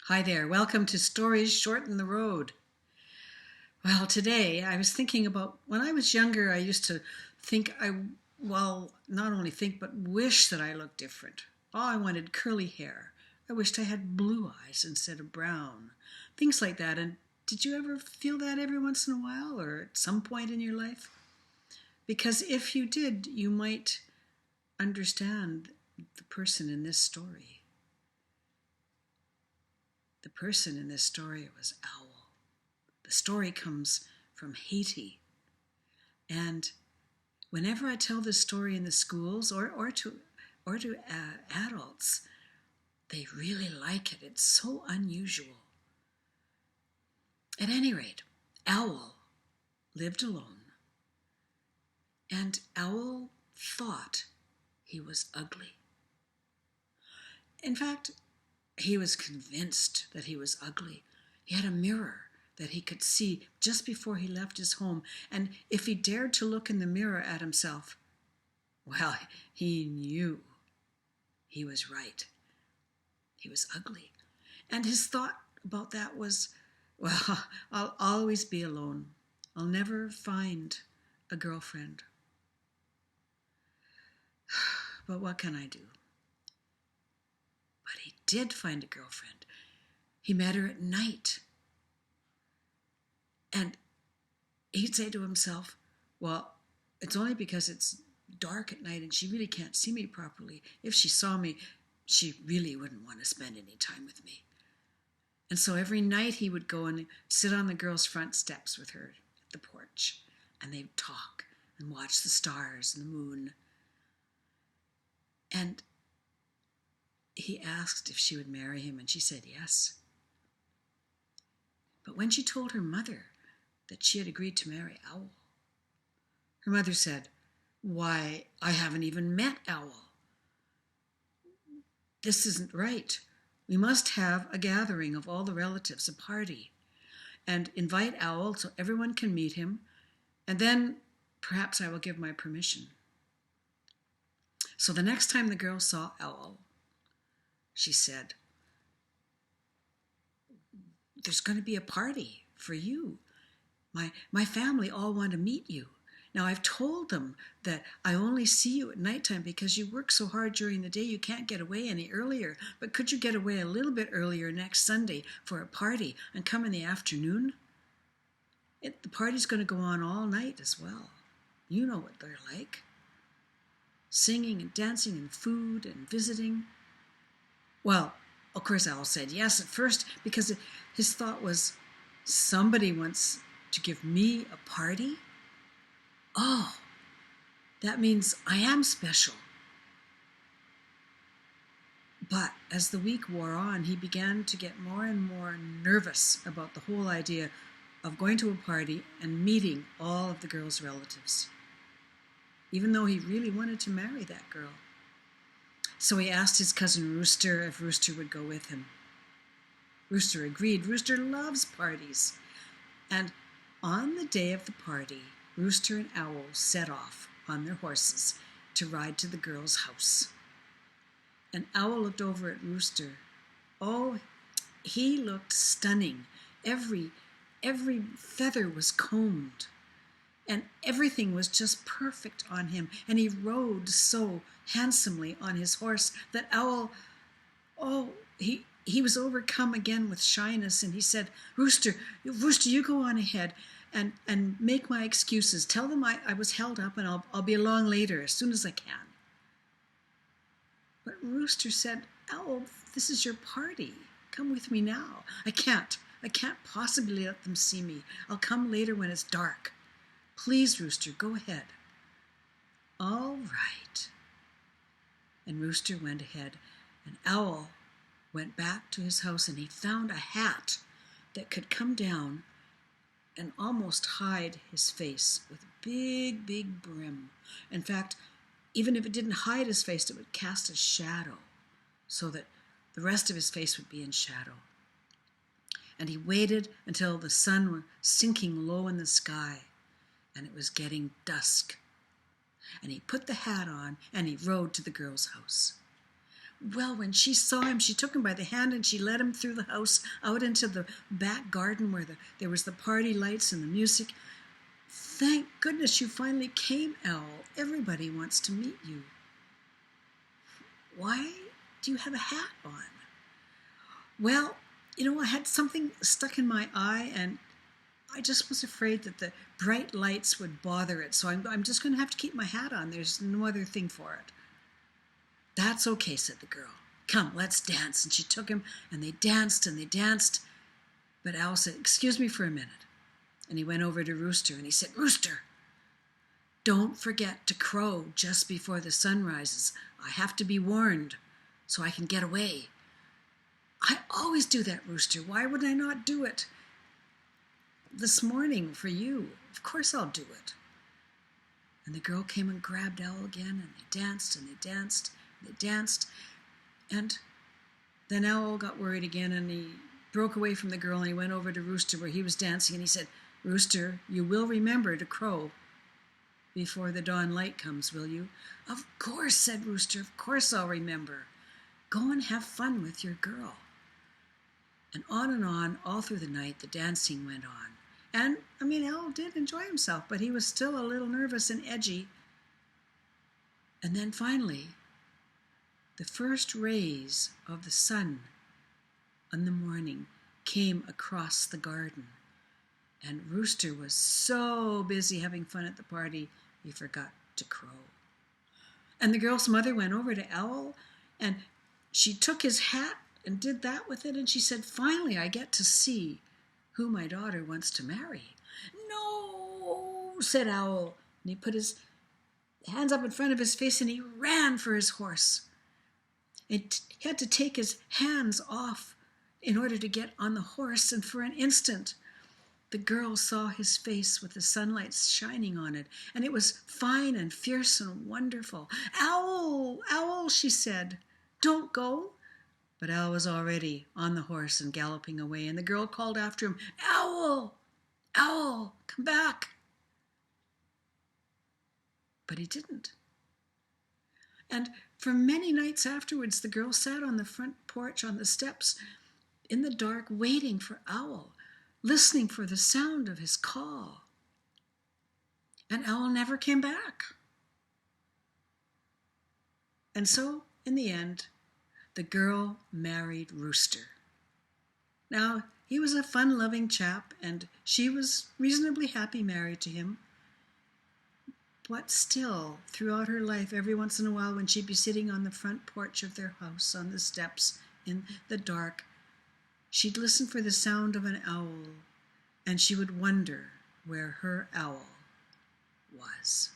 Hi there, welcome to Stories Shorten the Road. Well, today I was thinking about when I was younger, I used to think not only think, but wish that I looked different. Oh, I wanted curly hair. I wished I had blue eyes instead of brown. Things like that. And did you ever feel that every once in a while or at some point in your life? Because if you did, you might understand the person in this story. The person in this story was Owl. The story comes from Haiti. And whenever I tell this story in the schools or to adults, they really like it. It's so unusual. At any rate, Owl lived alone, and Owl thought he was ugly. In fact, he was convinced that he was ugly. He had a mirror that he could see just before he left his home, and if he dared to look in the mirror at himself, well, he knew he was right. He was ugly. And his thought about that was, well, I'll always be alone. I'll never find a girlfriend. But what can I do? But he did find a girlfriend. He met her at night. And he'd say to himself, well, it's only because it's dark at night and she really can't see me properly. If she saw me, she really wouldn't want to spend any time with me. And so every night he would go and sit on the girl's front steps with her at the porch, and they'd talk and watch the stars and the moon. And he asked if she would marry him, and she said yes. But when she told her mother that she had agreed to marry Owl, her mother said, "Why, I haven't even met Owl. This isn't right. We must have a gathering of all the relatives, a party, and invite Owl so everyone can meet him, and then perhaps I will give my permission." So the next time the girl saw Owl, she said, "There's going to be a party for you. My family all want to meet you. Now, I've told them that I only see you at nighttime because you work so hard during the day you can't get away any earlier. But could you get away a little bit earlier next Sunday for a party and come in the afternoon? The party's going to go on all night as well. You know what they're like. Singing and dancing and food and visiting." Well, of course, Owl said yes at first because his thought was, somebody wants to give me a party? Oh, that means I am special. But as the week wore on, he began to get more and more nervous about the whole idea of going to a party and meeting all of the girl's relatives, even though he really wanted to marry that girl. So he asked his cousin Rooster if Rooster would go with him. Rooster agreed. Rooster loves parties. And on the day of the party, Rooster and Owl set off on their horses to ride to the girl's house. And Owl looked over at Rooster. Oh, he looked stunning. Every feather was combed, and everything was just perfect on him. And he rode so handsomely on his horse that Owl, he was overcome again with shyness, and he said, Rooster, you go on ahead and make my excuses. Tell them I was held up and I'll be along later as soon as I can." But Rooster said, "Owl, this is your party. Come with me now. I can't possibly let them see me. I'll come later when it's dark. Please, Rooster, go ahead." "All right." And Rooster went ahead, and Owl went back to his house, and he found a hat that could come down and almost hide his face with a big, big brim. In fact, even if it didn't hide his face, it would cast a shadow so that the rest of his face would be in shadow. And he waited until the sun was sinking low in the sky and it was getting dusk. And he put the hat on and he rode to the girl's house. Well, when she saw him, she took him by the hand and she led him through the house out into the back garden where there was the party lights and the music. Thank goodness you finally came, Owl. Everybody wants to meet you. Why do you have a hat on? Well, I had something stuck in my eye and I just was afraid that the bright lights would bother it, so I'm just going to have to keep my hat on. There's no other thing for it. That's okay, said the girl. Come, let's dance. And she took him, and they danced, and they danced. But Owl said, excuse me for a minute. And he went over to Rooster, and he said, Rooster, don't forget to crow just before the sun rises. I have to be warned so I can get away. I always do that, Rooster. Why would I not do it? This morning for you. Of course I'll do it. And the girl came and grabbed Owl again, and they danced, and they danced, and they danced. And then Owl got worried again, and he broke away from the girl, and he went over to Rooster where he was dancing, and he said, Rooster, you will remember to crow before the dawn light comes, will you? Of course, said Rooster, of course I'll remember. Go and have fun with your girl. And on, all through the night, the dancing went on. And, Owl did enjoy himself, but he was still a little nervous and edgy. And then finally, the first rays of the sun in the morning came across the garden. And Rooster was so busy having fun at the party, he forgot to crow. And the girl's mother went over to Owl, and she took his hat and did that with it, and she said, finally, I get to see who my daughter wants to marry. No, said Owl, and he put his hands up in front of his face, and he ran for his horse. He had to take his hands off in order to get on the horse, and for an instant, the girl saw his face with the sunlight shining on it, and it was fine and fierce and wonderful. Owl, Owl, she said, don't go. But Owl was already on the horse and galloping away, and the girl called after him, Owl, Owl, come back. But he didn't. And for many nights afterwards, the girl sat on the front porch on the steps in the dark, waiting for Owl, listening for the sound of his call. And Owl never came back. And so, in the end, the girl married Rooster. Now, he was a fun-loving chap, and she was reasonably happy married to him. But still, throughout her life, every once in a while, when she'd be sitting on the front porch of their house on the steps in the dark, she'd listen for the sound of an owl, and she would wonder where her owl was.